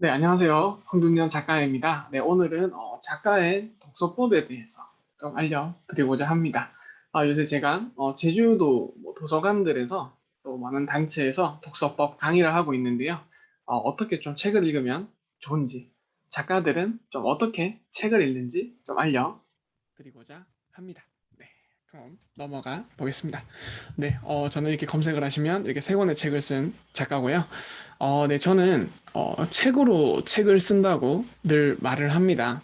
네, 안녕하세요. 황준현 작가입니다. 네, 오늘은 작가의 독서법에 대해서 좀 알려드리고자 합니다. 요새 제가 제주도 뭐 도서관들에서 또 많은 단체에서 독서법 강의를 하고 있는데요. 어떻게 좀 책을 읽으면 좋은지, 작가들은 좀 어떻게 책을 읽는지 좀 알려드리고자 합니다. 네, 그럼 넘어가 보겠습니다. 네, 저는 이렇게 검색을 하시면 이렇게 세 권의 책을 쓴 작가고요. 네, 저는 책으로 책을 쓴다고 늘 말을 합니다.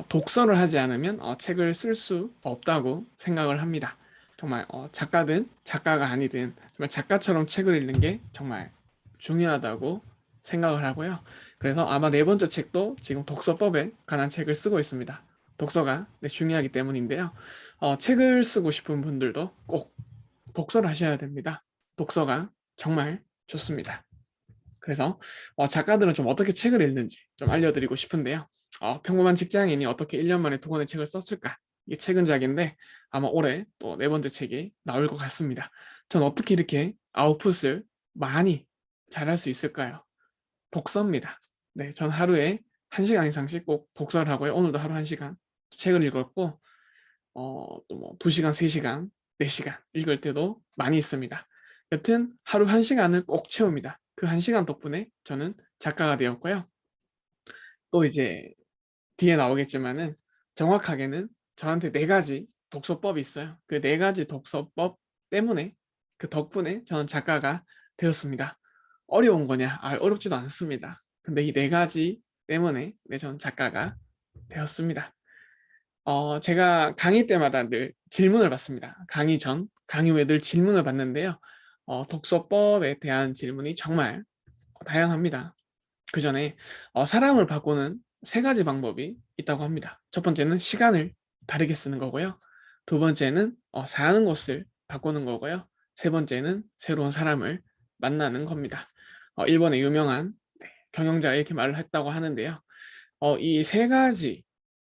독서를 하지 않으면 책을 쓸 수 없다고 생각을 합니다. 정말 작가든 작가가 아니든 정말 작가처럼 책을 읽는 게 정말 중요하다고 생각을 하고요. 그래서 아마 네 번째 책도 지금 독서법에 관한 책을 쓰고 있습니다. 독서가 네, 중요하기 때문인데요. 책을 쓰고 싶은 분들도 꼭 독서를 하셔야 됩니다. 독서가 정말 좋습니다. 그래서 작가들은 좀 어떻게 책을 읽는지 좀 알려드리고 싶은데요. 평범한 직장인이 어떻게 1년 만에 두 권의 책을 썼을까? 이게 최근작인데 아마 올해 또 네 번째 책이 나올 것 같습니다. 전 어떻게 이렇게 아웃풋을 많이 잘할 수 있을까요? 독서입니다. 네, 전 하루에 1시간 이상씩 꼭 독서를 하고요. 오늘도 하루 1시간 책을 읽었고 또 뭐 2시간, 3시간, 4시간 읽을 때도 많이 있습니다. 여튼 하루 1시간을 꼭 채웁니다. 그 1시간 덕분에 저는 작가가 되었고요. 또 이제 뒤에 나오겠지만은 정확하게는 저한테 네 가지 독서법이 있어요. 그 네 가지 독서법 때문에 그 덕분에 저는 작가가 되었습니다. 어려운 거냐? 어렵지도 않습니다. 근데 이 네 가지 때문에 네, 저는 작가가 되었습니다. 제가 강의 때마다 늘 질문을 받습니다. 강의 전, 강의 후에 늘 질문을 받는데요. 독서법에 대한 질문이 정말 다양합니다. 그 전에 사람을 바꾸는 세 가지 방법이 있다고 합니다. 첫 번째는 시간을 다르게 쓰는 거고요. 두 번째는 사는 곳을 바꾸는 거고요. 세 번째는 새로운 사람을 만나는 겁니다. 일본의 유명한 네, 경영자가 이렇게 말을 했다고 하는데요. 이 세 가지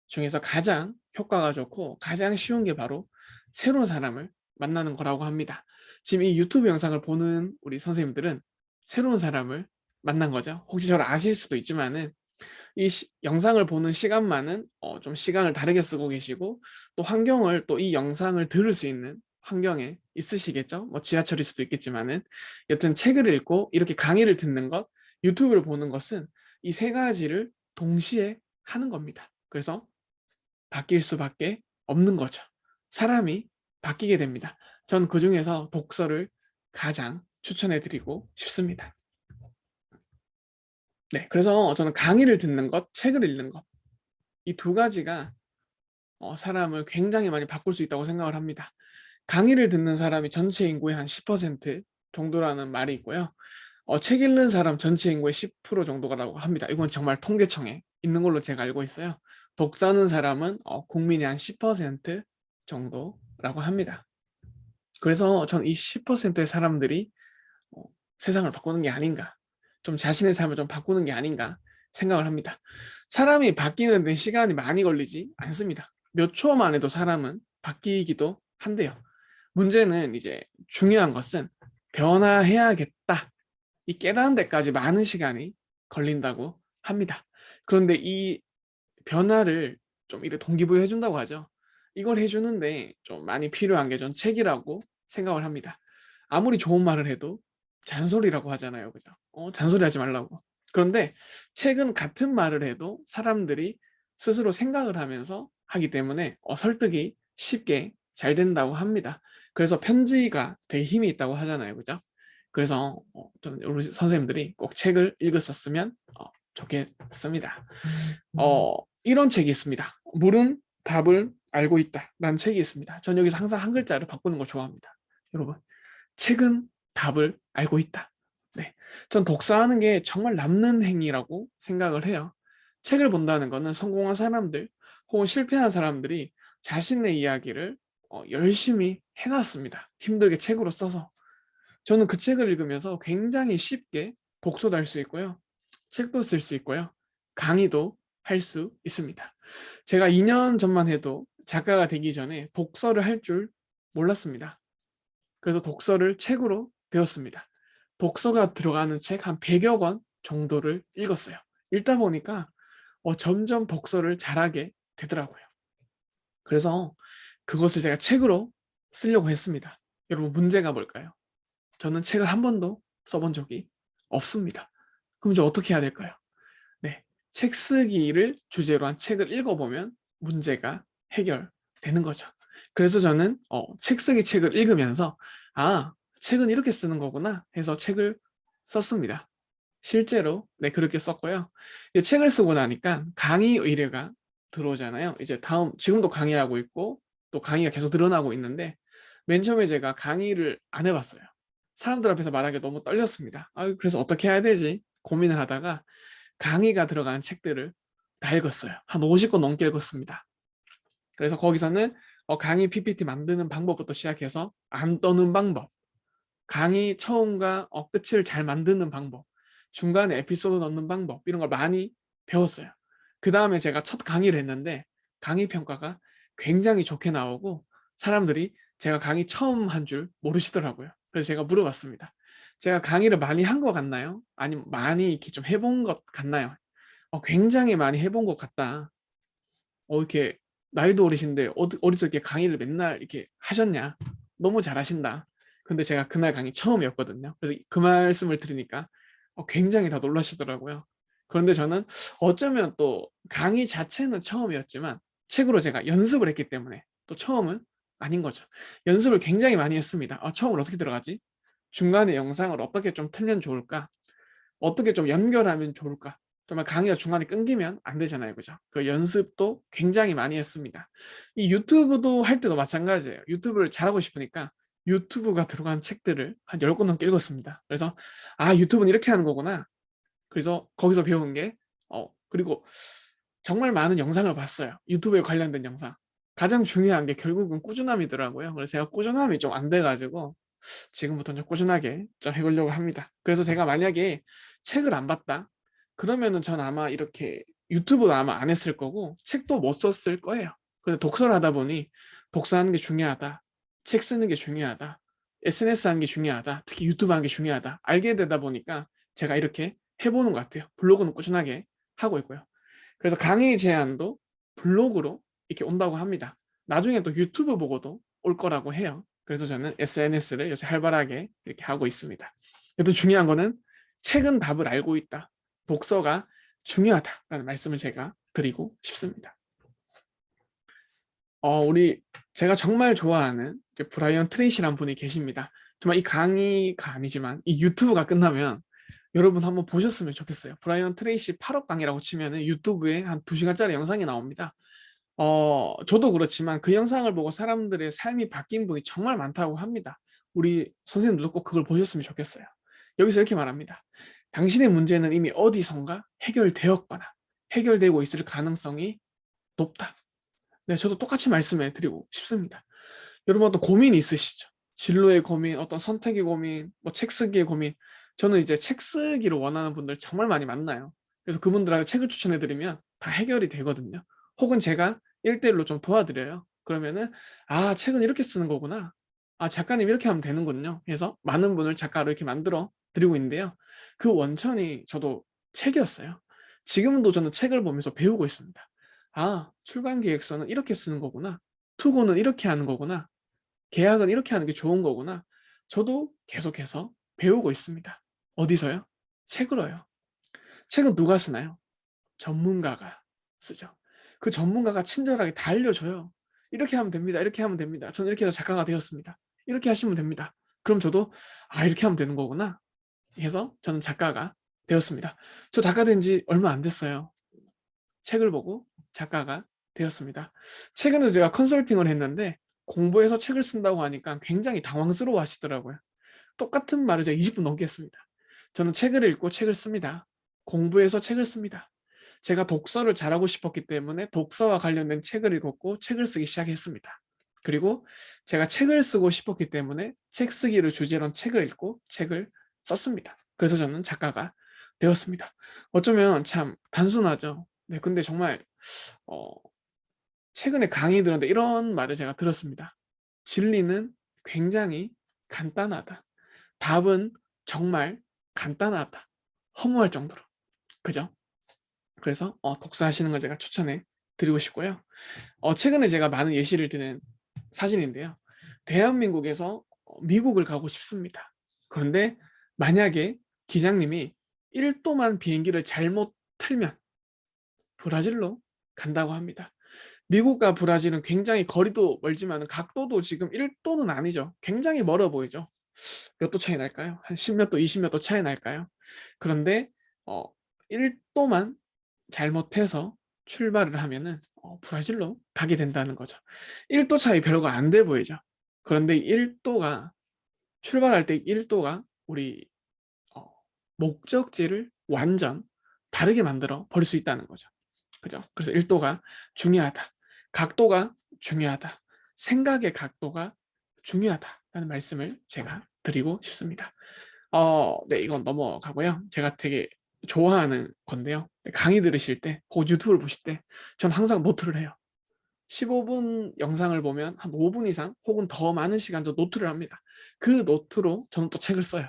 중에서 가장 효과가 좋고 가장 쉬운 게 바로 새로운 사람을 만나는 거라고 합니다. 지금 이 유튜브 영상을 보는 우리 선생님들은 새로운 사람을 만난 거죠. 혹시 저를 아실 수도 있지만은 이 영상을 보는 시간만은 좀 시간을 다르게 쓰고 계시고 또 환경을 또 이 영상을 들을 수 있는 환경에 있으시겠죠. 뭐 지하철일 수도 있겠지만은 여튼 책을 읽고 이렇게 강의를 듣는 것, 유튜브를 보는 것은 이 세 가지를 동시에 하는 겁니다. 그래서 바뀔 수밖에 없는 거죠. 사람이 바뀌게 됩니다. 전 그중에서 독서를 가장 추천해 드리고 싶습니다. 네, 그래서 저는 강의를 듣는 것, 책을 읽는 것, 이 두 가지가 사람을 굉장히 많이 바꿀 수 있다고 생각을 합니다. 강의를 듣는 사람이 전체 인구의 한 10% 정도라는 말이 있고요. 책 읽는 사람 전체 인구의 10% 정도라고 합니다. 이건 정말 통계청에 있는 걸로 제가 알고 있어요. 독서하는 사람은 국민의 한 10% 정도라고 합니다. 그래서 저는 이 10%의 사람들이 어, 세상을 바꾸는 게 아닌가, 좀 자신의 삶을 좀 바꾸는 게 아닌가 생각을 합니다. 사람이 바뀌는 데 시간이 많이 걸리지 않습니다. 몇 초만 해도 사람은 바뀌기도 한데요. 문제는 이제 중요한 것은 변화해야겠다. 이 깨닫는 데까지 많은 시간이 걸린다고 합니다. 그런데 이 변화를 좀 이렇게 동기부여 해준다고 하죠. 이걸 해주는데 좀 많이 필요한 게 전 책이라고 생각을 합니다. 아무리 좋은 말을 해도 잔소리라고 하잖아요. 그죠? 잔소리 하지 말라고. 그런데 책은 같은 말을 해도 사람들이 스스로 생각을 하면서 하기 때문에 설득이 쉽게 잘 된다고 합니다. 그래서 편지가 되게 힘이 있다고 하잖아요. 그죠? 그래서 저는 우리 선생님들이 꼭 책을 읽었었으면 좋겠습니다. 이런 책이 있습니다. 물은 답을 알고 있다 라는 책이 있습니다. 전 여기서 항상 한 글자를 바꾸는 걸 좋아합니다. 여러분, 책은 답을 알고 있다. 네, 전 독서하는 게 정말 남는 행위라고 생각을 해요. 책을 본다는 것은 성공한 사람들 혹은 실패한 사람들이 자신의 이야기를 열심히 해놨습니다. 힘들게 책으로 써서. 저는 그 책을 읽으면서 굉장히 쉽게 독서도 할 수 있고요. 책도 쓸 수 있고요. 강의도 할 수 있습니다. 제가 2년 전만 해도 작가가 되기 전에 독서를 할 줄 몰랐습니다. 그래서 독서를 책으로 배웠습니다. 독서가 들어가는 책 한 100여 권 정도를 읽었어요. 읽다 보니까 점점 독서를 잘하게 되더라고요. 그래서 그것을 제가 책으로 쓰려고 했습니다. 여러분, 문제가 뭘까요? 저는 책을 한 번도 써본 적이 없습니다. 그럼 이제 어떻게 해야 될까요? 네, 책 쓰기를 주제로 한 책을 읽어보면 문제가 해결되는 거죠. 그래서 저는 책 쓰기 책을 읽으면서 책은 이렇게 쓰는 거구나 해서 책을 썼습니다. 실제로 네, 그렇게 썼고요. 이제 책을 쓰고 나니까 강의 의뢰가 들어오잖아요. 이제 지금도 강의하고 있고 또 강의가 계속 늘어나고 있는데, 맨 처음에 제가 강의를 안 해봤어요. 사람들 앞에서 말하기 너무 떨렸습니다. 그래서 어떻게 해야 되지 고민을 하다가 강의가 들어간 책들을 다 읽었어요. 한 50권 넘게 읽었습니다. 그래서 거기서는 강의 PPT 만드는 방법부터 시작해서 안 떠는 방법, 강의 처음과 끝을 잘 만드는 방법, 중간에 에피소드 넣는 방법, 이런 걸 많이 배웠어요. 그 다음에 제가 첫 강의를 했는데 강의 평가가 굉장히 좋게 나오고 사람들이 제가 강의 처음 한 줄 모르시더라고요. 그래서 제가 물어봤습니다. 제가 강의를 많이 한 것 같나요? 아니면 많이 이렇게 좀 해본 것 같나요? 굉장히 많이 해본 것 같다. 이렇게 나이도 어리신데 어디서 이렇게 강의를 맨날 이렇게 하셨냐? 너무 잘하신다. 근데 제가 그날 강의 처음이었거든요. 그래서 그 말씀을 들으니까 굉장히 다 놀라시더라고요. 그런데 저는 어쩌면 또 강의 자체는 처음이었지만 책으로 제가 연습을 했기 때문에 또 처음은 아닌 거죠. 연습을 굉장히 많이 했습니다. 처음을 어떻게 들어가지? 중간에 영상을 어떻게 좀 틀면 좋을까? 어떻게 좀 연결하면 좋을까? 정말 강의가 중간에 끊기면 안 되잖아요. 그죠? 그 연습도 굉장히 많이 했습니다. 이 유튜브도 할 때도 마찬가지예요. 유튜브를 잘하고 싶으니까 유튜브가 들어간 책들을 한 10권 넘게 읽었습니다. 그래서 유튜브는 이렇게 하는 거구나. 그래서 거기서 배운 게 그리고 정말 많은 영상을 봤어요. 유튜브에 관련된 영상. 가장 중요한 게 결국은 꾸준함이더라고요. 그래서 제가 꾸준함이 좀 안 돼가지고 지금부터는 꾸준하게 좀 해보려고 합니다. 그래서 제가 만약에 책을 안 봤다 그러면은 전 아마 이렇게 유튜브도 아마 안 했을 거고 책도 못 썼을 거예요. 근데 독서를 하다 보니 독서하는 게 중요하다, 책 쓰는 게 중요하다, SNS 하는 게 중요하다, 특히 유튜브 하는 게 중요하다 알게 되다 보니까 제가 이렇게 해보는 것 같아요. 블로그는 꾸준하게 하고 있고요. 그래서 강의 제안도 블로그로 이렇게 온다고 합니다. 나중에 또 유튜브 보고도 올 거라고 해요. 그래서 저는 SNS를 요새 활발하게 이렇게 하고 있습니다. 또 중요한 거는 책은 답을 알고 있다. 독서가 중요하다라는 말씀을 제가 드리고 싶습니다. 제가 정말 좋아하는 브라이언 트레이시라는 분이 계십니다. 정말 이 강의가 아니지만 이 유튜브가 끝나면 여러분 한번 보셨으면 좋겠어요. 브라이언 트레이시 8억 강의라고 치면 유튜브에 한 2시간짜리 영상이 나옵니다. 저도 그렇지만 그 영상을 보고 사람들의 삶이 바뀐 분이 정말 많다고 합니다. 우리 선생님들도 꼭 그걸 보셨으면 좋겠어요. 여기서 이렇게 말합니다. 당신의 문제는 이미 어디선가 해결되었거나 해결되고 있을 가능성이 높다. 네, 저도 똑같이 말씀해 드리고 싶습니다. 여러분 어떤 고민이 있으시죠? 진로의 고민, 어떤 선택의 고민, 뭐 책 쓰기의 고민. 저는 이제 책 쓰기를 원하는 분들 정말 많이 만나요. 그래서 그분들한테 책을 추천해 드리면 다 해결이 되거든요. 혹은 제가 1대1로 좀 도와드려요. 그러면은 책은 이렇게 쓰는 거구나. 작가님 이렇게 하면 되는군요. 그래서 많은 분을 작가로 이렇게 만들어 드리고 있는데요. 그 원천이 저도 책이었어요. 지금도 저는 책을 보면서 배우고 있습니다. 출간 계획서는 이렇게 쓰는 거구나. 투고는 이렇게 하는 거구나. 계약은 이렇게 하는 게 좋은 거구나. 저도 계속해서 배우고 있습니다. 어디서요? 책으로요. 책은 누가 쓰나요? 전문가가 쓰죠. 그 전문가가 친절하게 다 알려줘요. 이렇게 하면 됩니다. 이렇게 하면 됩니다. 저는 이렇게 해서 작가가 되었습니다. 이렇게 하시면 됩니다. 그럼 저도 이렇게 하면 되는 거구나 해서 저는 작가가 되었습니다. 저 작가 된 지 얼마 안 됐어요. 책을 보고 작가가 되었습니다. 최근에 제가 컨설팅을 했는데 공부해서 책을 쓴다고 하니까 굉장히 당황스러워 하시더라고요. 똑같은 말을 제가 20분 넘게 했습니다. 저는 책을 읽고 책을 씁니다. 공부해서 책을 씁니다. 제가 독서를 잘하고 싶었기 때문에 독서와 관련된 책을 읽었고 책을 쓰기 시작했습니다. 그리고 제가 책을 쓰고 싶었기 때문에 책 쓰기를 주제로 한 책을 읽고 책을 썼습니다. 그래서 저는 작가가 되었습니다. 어쩌면 참 단순하죠. 네, 근데 정말 어, 최근에 강의 들었는데 이런 말을 제가 들었습니다. 진리는 굉장히 간단하다. 답은 정말 간단하다. 허무할 정도로. 그죠? 그래서 독서하시는 걸 제가 추천해 드리고 싶고요. 최근에 제가 많은 예시를 드는 사진인데요. 대한민국에서 미국을 가고 싶습니다. 그런데 만약에 기장님이 1도만 비행기를 잘못 틀면 브라질로 간다고 합니다. 미국과 브라질은 굉장히 거리도 멀지만 각도도 지금 1도는 아니죠. 굉장히 멀어 보이죠. 몇 도 차이 날까요? 한 10몇 도, 20몇 도 차이 날까요? 그런데 1도만 잘못해서 출발을 하면은 브라질로 가게 된다는 거죠. 1도 차이 별거 안 돼 보이죠. 그런데 1도가 출발할 때 1도가 우리 어, 목적지를 완전 다르게 만들어 버릴 수 있다는 거죠. 그죠? 그래서 1도가 중요하다. 각도가 중요하다. 생각의 각도가 중요하다라는 말씀을 제가 드리고 싶습니다. 네, 이건 넘어가고요. 제가 되게 좋아하는 건데요. 강의 들으실 때, 혹은 유튜브를 보실 때, 전 항상 노트를 해요. 15분 영상을 보면 한 5분 이상, 혹은 더 많은 시간 저 노트를 합니다. 그 노트로 저는 또 책을 써요.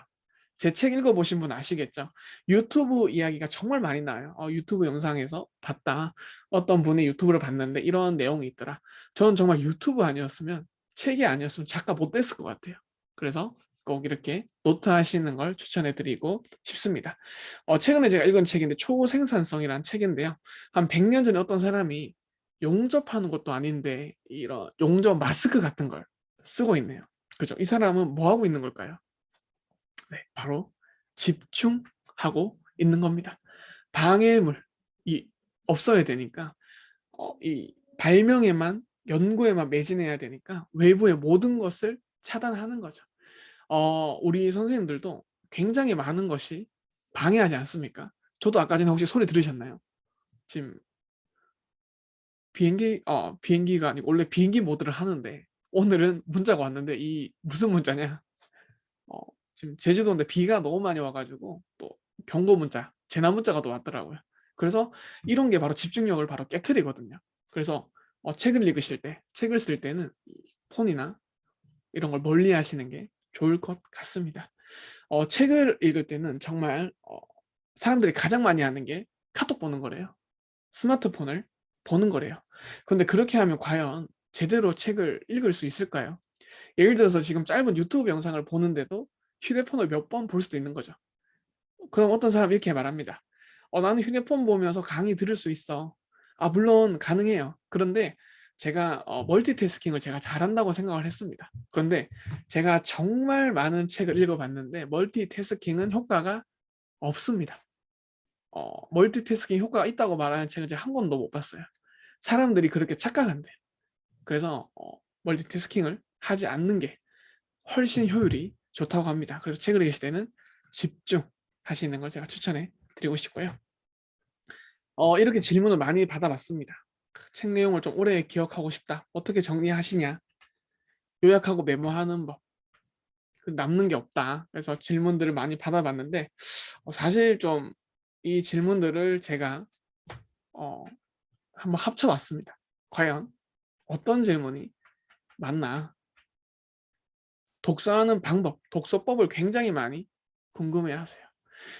제 책 읽어보신 분 아시겠죠? 유튜브 이야기가 정말 많이 나와요. 유튜브 영상에서 봤다. 어떤 분이 유튜브를 봤는데 이런 내용이 있더라. 저는 정말 유튜브 아니었으면, 책이 아니었으면 작가 못 됐을 것 같아요. 그래서 꼭 이렇게 노트 하시는 걸 추천해 드리고 싶습니다. 최근에 제가 읽은 책인데 초생산성이라는 책인데요. 한 100년 전에 어떤 사람이 용접하는 것도 아닌데 이런 용접 마스크 같은 걸 쓰고 있네요. 그죠? 이 사람은 뭐 하고 있는 걸까요? 네, 바로 집중하고 있는 겁니다. 방해물이 없어야 되니까 이 발명에만, 연구에만 매진해야 되니까 외부의 모든 것을 차단하는 거죠. 우리 선생님들도 굉장히 많은 것이 방해하지 않습니까? 저도 아까 전에 혹시 소리 들으셨나요? 지금 비행기가 아니고 원래 비행기 모드를 하는데 오늘은 문자가 왔는데 이 무슨 문자냐? 어, 지금 제주도인데 비가 너무 많이 와가지고 또 경고 문자, 재난 문자가 또 왔더라고요. 그래서 이런 게 바로 집중력을 바로 깨트리거든요. 그래서 책을 읽으실 때, 책을 쓸 때는 폰이나 이런 걸 멀리 하시는 게 좋을 것 같습니다. 책을 읽을 때는 정말 사람들이 가장 많이 하는 게 카톡 보는 거래요. 스마트폰을 보는 거래요. 그런데 그렇게 하면 과연 제대로 책을 읽을 수 있을까요? 예를 들어서 지금 짧은 유튜브 영상을 보는데도 휴대폰을 몇 번 볼 수도 있는 거죠. 그럼 어떤 사람이 이렇게 말합니다. 나는 휴대폰 보면서 강의 들을 수 있어. 물론 가능해요. 그런데 제가 멀티태스킹을 제가 잘한다고 생각을 했습니다. 그런데 제가 정말 많은 책을 읽어봤는데 멀티태스킹은 효과가 없습니다. 멀티태스킹 효과가 있다고 말하는 책은 제가 한 권도 못 봤어요. 사람들이 그렇게 착각한대요. 그래서 멀티태스킹을 하지 않는 게 훨씬 효율이 좋다고 합니다. 그래서 책을 읽으실 때는 집중하시는 걸 제가 추천해 드리고 싶고요. 이렇게 질문을 많이 받아봤습니다. 책 내용을 좀 오래 기억하고 싶다. 어떻게 정리하시냐? 요약하고 메모하는 법. 남는 게 없다. 그래서 질문들을 많이 받아봤는데 사실 좀 이 질문들을 제가 한번 합쳐봤습니다. 과연 어떤 질문이 맞나? 독서하는 방법, 독서법을 굉장히 많이 궁금해하세요.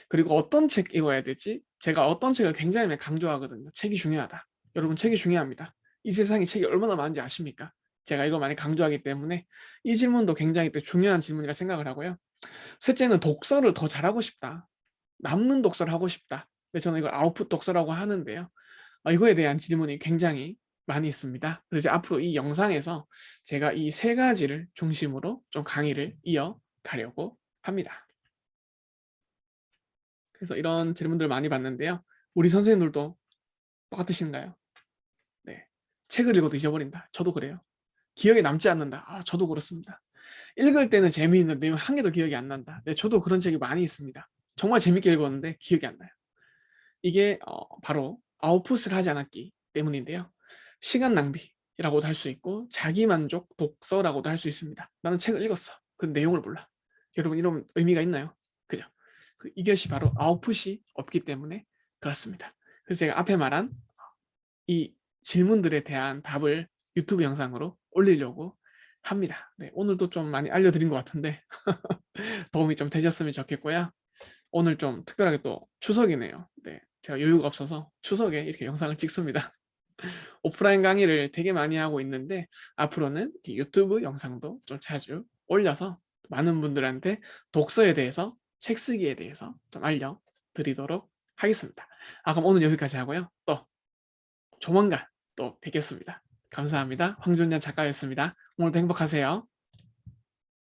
그리고 어떤 책 읽어야 되지? 제가 어떤 책을 굉장히 많이 강조하거든요. 책이 중요하다. 여러분, 책이 중요합니다. 이 세상에 책이 얼마나 많은지 아십니까? 제가 이걸 많이 강조하기 때문에 이 질문도 굉장히 또 중요한 질문이라 생각을 하고요. 셋째는 독서를 더 잘하고 싶다. 남는 독서를 하고 싶다. 근데 저는 이걸 아웃풋 독서라고 하는데요. 이거에 대한 질문이 굉장히 많이 있습니다. 그래서 앞으로 이 영상에서 제가 이 세 가지를 중심으로 좀 강의를 이어가려고 합니다. 그래서 이런 질문들 많이 받는데요. 우리 선생님들도 똑같으신가요? 네. 책을 읽어도 잊어버린다. 저도 그래요. 기억에 남지 않는다. 저도 그렇습니다. 읽을 때는 재미있는 내용 한 개도 기억이 안 난다. 네, 저도 그런 책이 많이 있습니다. 정말 재밌게 읽었는데 기억이 안 나요. 이게 바로 아웃풋을 하지 않았기 때문인데요. 시간 낭비라고도 할 수 있고 자기만족 독서라고도 할 수 있습니다. 나는 책을 읽었어. 그 내용을 몰라. 여러분, 이런 의미가 있나요? 그죠? 이것이 바로 아웃풋이 없기 때문에 그렇습니다. 그래서 제가 앞에 말한 이 질문들에 대한 답을 유튜브 영상으로 올리려고 합니다. 네, 오늘도 좀 많이 알려드린 것 같은데 도움이 좀 되셨으면 좋겠고요. 오늘 좀 특별하게 또 추석이네요. 네, 제가 여유가 없어서 추석에 이렇게 영상을 찍습니다. 오프라인 강의를 되게 많이 하고 있는데 앞으로는 유튜브 영상도 좀 자주 올려서 많은 분들한테 독서에 대해서, 책 쓰기에 대해서 좀 알려드리도록 하겠습니다. 그럼 오늘 여기까지 하고요. 또 조만간 또 뵙겠습니다. 감사합니다. 황준현 작가였습니다. 오늘도 행복하세요.